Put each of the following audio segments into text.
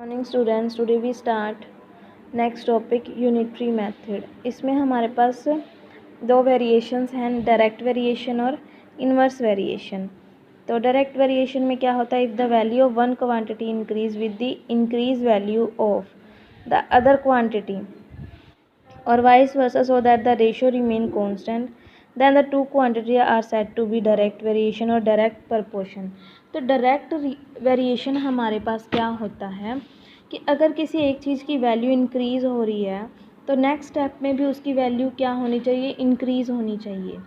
Morning students, today we start next topic unitary method. इसमें हमारे पास दो वेरिएशंस हैं, डायरेक्ट वेरिएशन और इन्वर्स वेरिएशन। तो डायरेक्ट वेरिएशन में क्या होता है, if the value of one quantity increase with the increase value of the other quantity और vice versa so that the ratio remain constant then the two quantity are said to be direct variation और direct proportion. तो direct variation हमारे पास क्या होता है कि अगर किसी एक चीज़ की वैल्यू इंक्रीज़ हो रही है तो नेक्स्ट स्टेप में भी उसकी वैल्यू क्या होनी चाहिए, इंक्रीज़ होनी चाहिए।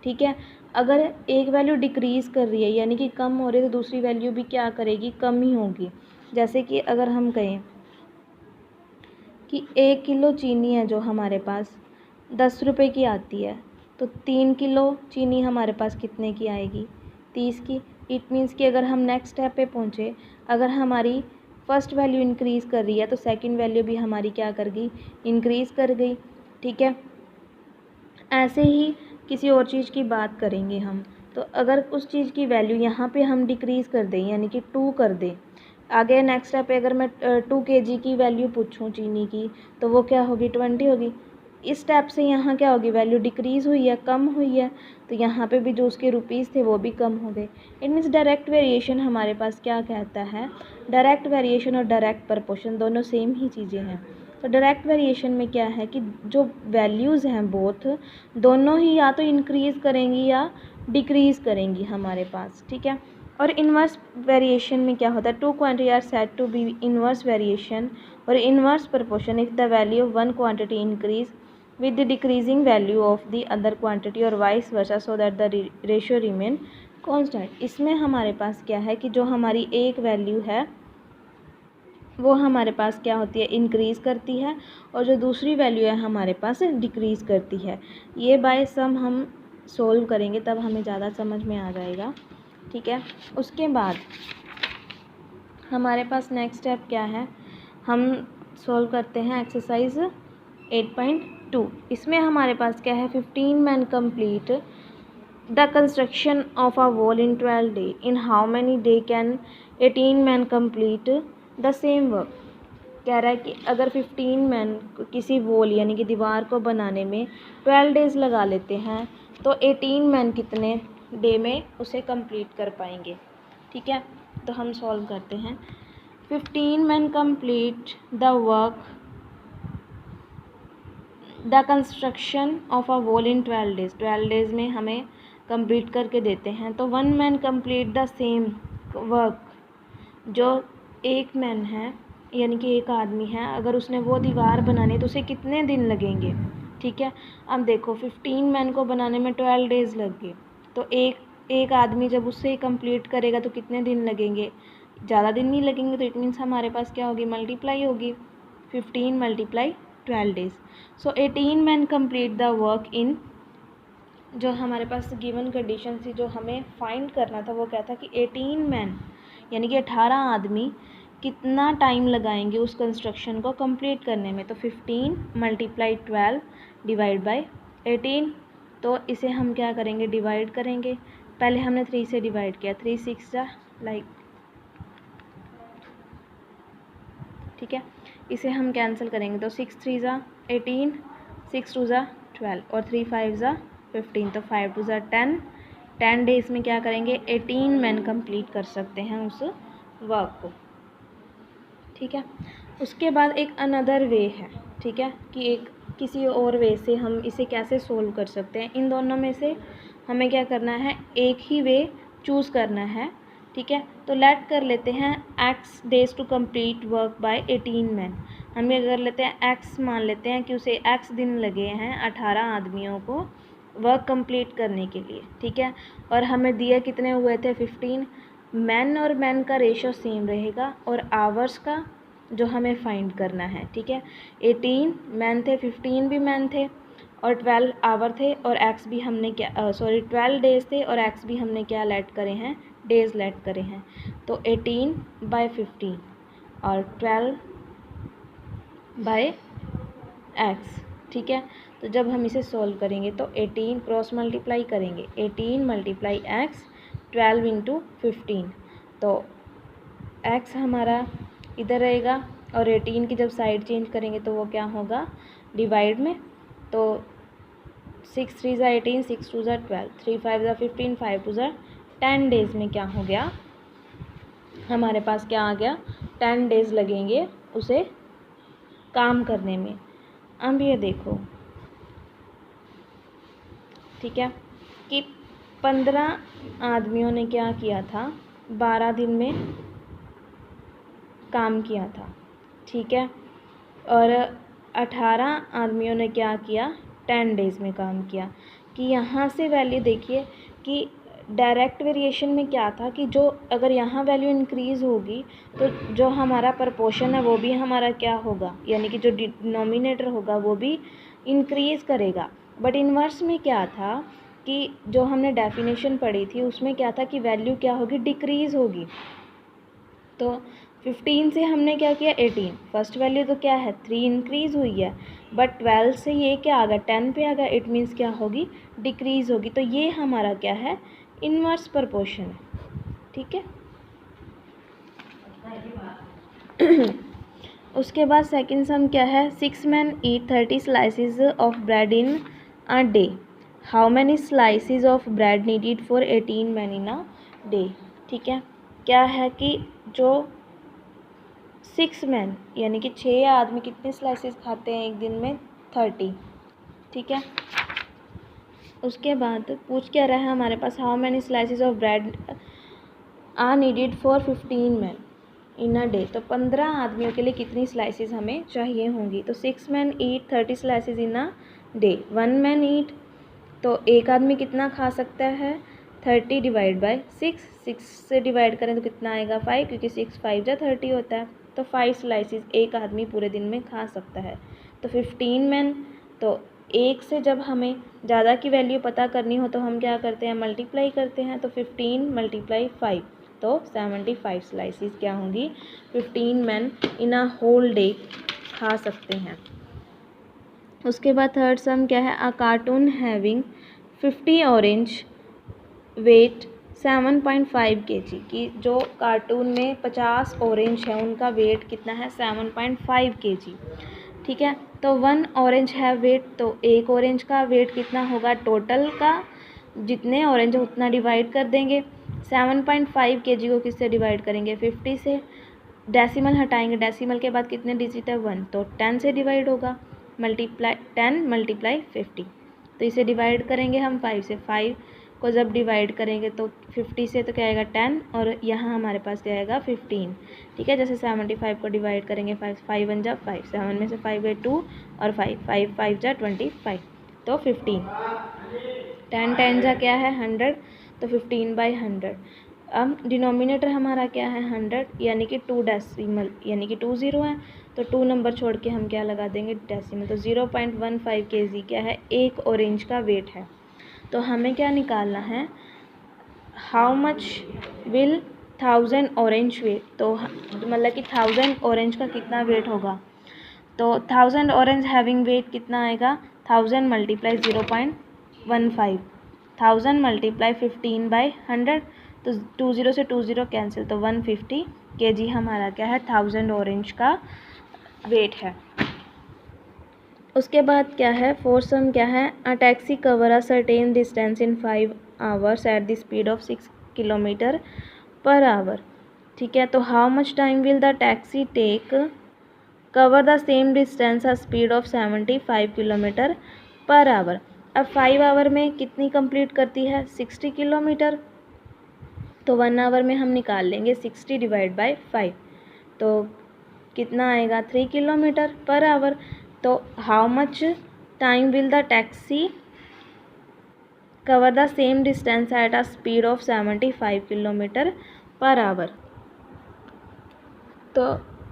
ठीक है, अगर एक वैल्यू डिक्रीज़ कर रही है यानी कि कम हो रही है तो दूसरी वैल्यू भी क्या करेगी, कम ही होगी। जैसे कि अगर हम कहें कि 1 किलो चीनी है जो हमारे पास 10 रुपये की आती है, तो 3 किलो चीनी हमारे पास कितने की आएगी, 30 की। इट मीन्स कि अगर हम नेक्स्ट स्टेप पे पहुँचे, अगर हमारी फर्स्ट वैल्यू इंक्रीज़ कर रही है तो सेकंड वैल्यू भी हमारी क्या कर गई, इंक्रीज़ कर गई। ठीक है, ऐसे ही किसी और चीज़ की बात करेंगे हम, तो अगर उस चीज़ की वैल्यू यहाँ पे हम डिक्रीज़ कर दें यानी कि 2 कर दें, आगे नेक्स्ट स्टेप पे अगर मैं 2 kg की वैल्यू पूछूं चीनी की तो वो क्या होगी, 20 होगी। इस स्टेप से यहाँ क्या होगी, वैल्यू डिक्रीज़ हुई है, कम हुई है, तो यहाँ पे भी जो उसके रुपीज़ थे वो भी कम हो गए। इट मीन्स डायरेक्ट वेरिएशन हमारे पास क्या कहता है, डायरेक्ट वेरिएशन और डायरेक्ट प्रपोर्शन दोनों सेम ही चीज़ें हैं। तो डायरेक्ट वेरिएशन में क्या है कि जो वैल्यूज़ हैं बोथ दोनों ही या तो इंक्रीज़ करेंगी या डिक्रीज़ करेंगी हमारे पास। ठीक है, और इन्वर्स वेरिएशन में क्या होता है, two quantity are said to be inverse variation और inverse proportion if the value of one quantity increase with the decreasing value of the other quantity और vice versa so that the ratio remain constant। इसमें हमारे पास क्या है कि जो हमारी एक वैल्यू है वो हमारे पास क्या होती है, इंक्रीज़ करती है, और जो दूसरी वैल्यू है हमारे पास डिक्रीज़ करती है। ये बाय सम हम सोल्व करेंगे तब हमें ज़्यादा समझ में आ जाएगा। ठीक है, उसके बाद हमारे पास नेक्स्ट स्टेप क्या है, हम सोल्व करते हैं एक्सरसाइज 8.2। इसमें हमारे पास क्या है, 15 man complete the construction of a wall in 12 day, in how many day can 18 man complete the same work. कह रहा है कि अगर 15 मैन किसी वॉल यानी कि दीवार को बनाने में 12 डेज़ लगा लेते हैं तो 18 मैन कितने डे में उसे कंप्लीट कर पाएंगे। ठीक है, तो हम सॉल्व करते हैं। 15 man complete the work the construction of a wall in 12 days, 12 days में हमें कंप्लीट करके देते हैं। तो 1 man complete the same work, जो एक मैन है यानी कि एक आदमी है, अगर उसने वो दीवार बनानी तो उसे कितने दिन लगेंगे। ठीक है, अब देखो 15 मैन को बनाने में 12 डेज़ लग गए, तो एक आदमी जब उससे कंप्लीट करेगा तो कितने दिन लगेंगे, ज़्यादा दिन नहीं लगेंगे। तो इट मीन्स हमारे पास क्या होगी, मल्टीप्लाई होगी, 15 multiply 12 days. So 18 man complete the work in, जो हमारे पास गिवन कंडीशन थी जो हमें फाइंड करना था वो क्या था कि 18 मैन यानी कि 18 आदमी कितना टाइम लगाएंगे उस कंस्ट्रक्शन को कंप्लीट करने में। तो 15 मल्टीप्लाई 12 डिवाइड बाय 18। तो इसे हम क्या करेंगे, डिवाइड करेंगे। पहले हमने 3 से डिवाइड किया, 3 6 जा लाइक, ठीक है, इसे हम कैंसिल करेंगे तो 6 3 ज़ा 18, 6 2 ज़ा 12 और 3 5 ज़ा 15, तो 5 2 ज़ा 10। 10 डेज़ में क्या करेंगे, 18 मैन कंप्लीट कर सकते हैं उस वर्क को। ठीक है, उसके बाद एक अनदर वे है, ठीक है, कि एक किसी और वे से हम इसे कैसे सोल्व कर सकते हैं। इन दोनों में से हमें क्या करना है, एक ही वे चूज़ करना है। ठीक है, तो लेट कर लेते हैं x days to complete work by 18 man. हम ये कर लेते हैं x मान लेते हैं कि उसे x दिन लगे हैं 18 आदमियों को वर्क कंप्लीट करने के लिए। ठीक है, और हमें दिए कितने हुए थे, 15। मैन और मैन का रेशो सेम रहेगा और आवर्स का जो हमें फाइंड करना है। ठीक है, 18 मैन थे, 15 भी मैन थे और 12 आवर थे और एक्स भी हमने क्या 12 डेज़ थे और एक्स भी हमने क्या लेट करे हैं, डेज़ लेट करे हैं। तो 18 बाय 15 और 12 बाय एक्स। ठीक है, तो जब हम इसे सॉल्व करेंगे तो 18 क्रॉस मल्टीप्लाई करेंगे, 18 मल्टीप्लाई एक्स 12 इंटू 15, तो एक्स हमारा इधर रहेगा, और 18 की जब साइड चेंज करेंगे तो वो क्या होगा, डिवाइड में। तो 6 3 ज़ा 18, 6 2 ज़ा 12, 3 5 ज़ा 15, 5 2 ज़ा 10 डेज़ में क्या हो गया, हमारे पास क्या आ गया, 10 डेज़ लगेंगे उसे काम करने में। अब ये देखो, ठीक है, कि 15 आदमियों ने क्या किया था, 12 दिन में काम किया था, ठीक है, और 18 आदमियों ने क्या किया, 10 डेज़ में काम किया। कि यहाँ से वैल्यू देखिए कि डायरेक्ट वेरिएशन में क्या था कि जो अगर यहाँ वैल्यू इंक्रीज़ होगी तो जो हमारा प्रपोर्शन है वो भी हमारा क्या होगा, यानी कि जो डिनोमिनेटर होगा वो भी इंक्रीज़ करेगा। बट इन्वर्स में क्या था कि जो हमने डेफिनेशन पढ़ी थी उसमें क्या था कि वैल्यू क्या होगी, डिक्रीज़ होगी। तो 15 से हमने क्या किया, 18, फर्स्ट वैल्यू तो क्या है 3 इंक्रीज़ हुई है, बट 12 से ये क्या आ गया, 10 पे आ गया, इट मीन्स क्या होगी, डिक्रीज़ होगी। तो ये हमारा क्या है, इन्वर्स प्रपोर्शन है, ठीक है। उसके बाद सेकंड सम क्या है, 6 men eat 30 slices of bread in a day. How many slices of bread needed for 18 men in a day? ठीक है, क्या है कि जो 6 men यानी कि 6 आदमी कितने स्लाइसेस खाते हैं एक दिन में, 30, ठीक है। उसके बाद पूछ क्या रहा है हमारे पास, how many slices of bread are needed for 15 men in a day. तो 15 आदमियों के लिए कितनी स्लाइसेस हमें चाहिए होंगी। तो 6 men eat 30 slices in a day, 1 man eat, तो एक आदमी कितना खा सकता है, 30 डिवाइड बाई 6, 6 से डिवाइड करें तो कितना आएगा, 5, क्योंकि 6 5 जा 30 होता है। तो 5 स्लाइसेस एक आदमी पूरे दिन में खा सकता है। तो 15 men, तो एक से जब हमें ज़्यादा की वैल्यू पता करनी हो तो हम क्या करते हैं, मल्टीप्लाई करते हैं। तो 15 × 5, तो 75 स्लाइसेस क्या होंगी, 15 men in a whole day खा सकते हैं। उसके बाद थर्ड सम क्या है, a cartoon having 50 orange weight 7.5 kg, कि जो कार्टून में 50 ऑरेंज है उनका वेट कितना है, 7.5 kg, ठीक है। तो 1 ऑरेंज है वेट, तो एक ऑरेंज का वेट कितना होगा, टोटल का जितने ऑरेंज है उतना डिवाइड कर देंगे। 7.5 kg को किससे डिवाइड करेंगे, 50 से, डेसिमल हटाएंगे, डेसिमल के बाद कितने डिजिट है 1, तो 10 से डिवाइड होगा, मल्टीप्लाई 10 × 50, तो इसे डिवाइड करेंगे हम 5 से, 5 को जब डिवाइड करेंगे तो 50 से तो क्या आएगा 10, और यहाँ हमारे पास क्या आएगा 15, ठीक है। जैसे 75 को डिवाइड करेंगे 5, 5 1 जा 5, 7 में से 5 गए 2 और 5, 5 5 जा 25, तो 15, 10 10 जा क्या है 100, तो 15/100। अब डिनोमिनेटर हमारा क्या है 100, यानी कि 2 डेसिमल, यानी कि 2 0 है, तो 2 नंबर छोड़ के हम क्या लगा देंगे, डेसिमल। तो 0.15 kg क्या है, एक ऑरेंज का वेट है। तो हमें क्या निकालना है, how much will 1000 orange weight, तो मतलब कि 1000 ऑरेंज का कितना वेट होगा। तो 1000 ऑरेंज हैविंग वेट कितना आएगा, 1000 × 0.15, 1000 × 15/100, तो 20 से 20 कैंसिल, तो 150 kg हमारा क्या है, 1000 ऑरेंज का वेट है। उसके बाद क्या है, फोर्थ सम क्या है, a taxi cover a certain distance in 5 hours at the speed of 6 km/h, ठीक है। तो how much time will the taxi take cover the same distance a speed of 75 km/h। अब 5 आवर में कितनी complete करती है, 60 किलोमीटर, तो 1 our में हम निकाल लेंगे 60 डिवाइड बाई 5, तो कितना आएगा 3 km/h। तो how much time will the taxi cover the same distance at a speed of 75 km/h। तो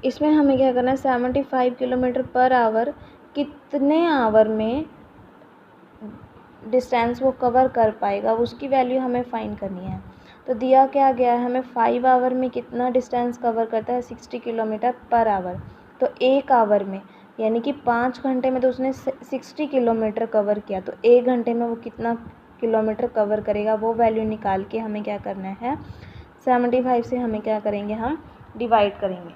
इसमें हमें क्या करना है, 75 km/h कितने आवर में डिस्टेंस वो कवर कर पाएगा, उसकी वैल्यू हमें फाइंड करनी है। तो दिया क्या गया है हमें, 5 आवर में कितना डिस्टेंस कवर करता है, 60 km/h। तो एक आवर में यानी कि 5 घंटे में तो उसने 60 किलोमीटर कवर किया, तो 1 घंटे में वो कितना किलोमीटर कवर करेगा, वो वैल्यू निकाल के हमें क्या करना है, 75 से हमें क्या करेंगे, हम डिवाइड करेंगे।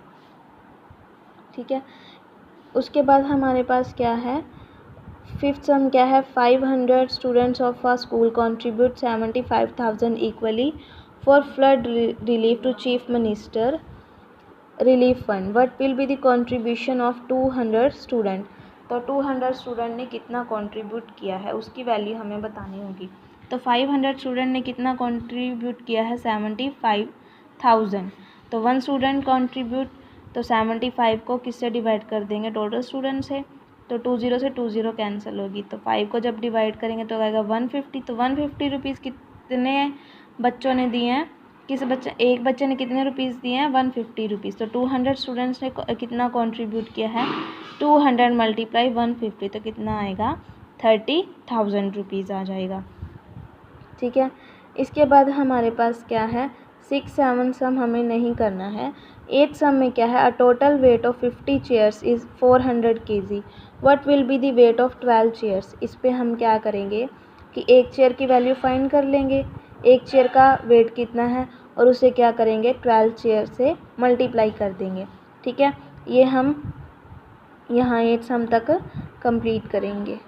ठीक है। उसके बाद हमारे पास क्या है, फिफ्थ सम क्या है, 500 students of a school contribute 75,000 equally for flood relief to chief minister relief fund, what will be the contribution of 200 student. तो 200 स्टूडेंट ने कितना कंट्रीब्यूट किया है उसकी वैल्यू हमें बतानी होगी। तो 500 स्टूडेंट ने कितना कंट्रीब्यूट किया है, 75,000। तो 1 स्टूडेंट कंट्रीब्यूट, तो 75 को किससे डिवाइड कर देंगे, टोटल स्टूडेंट से। तो 20 से 20 कैंसिल होगी, तो 5 को जब डिवाइड करेंगे तो आएगा 150। तो 150 रुपीज़ कितने बच्चों ने दिए हैं, किस बच्चे, एक बच्चे ने कितने रुपीज़ दिए हैं, 150 रुपीज़। तो 200 स्टूडेंट्स ने कितना कंट्रीब्यूट किया है, 200 मल्टीप्लाई 150, तो कितना आएगा, 30,000 रुपीज़ आ जाएगा। ठीक है। इसके बाद हमारे पास क्या है, 6, 7 सम हमें नहीं करना है। 8 सम में क्या है, a total weight of 50 chairs is 400 kg, what will be the weight of 12 chairs. इस पे हम क्या करेंगे कि एक चेयर की वैल्यू फाइंड कर लेंगे, एक चेयर का वेट कितना है, और उसे क्या करेंगे, 12 चेयर से मल्टीप्लाई कर देंगे। ठीक है, ये हम यहाँ 8 सम तक कंप्लीट करेंगे।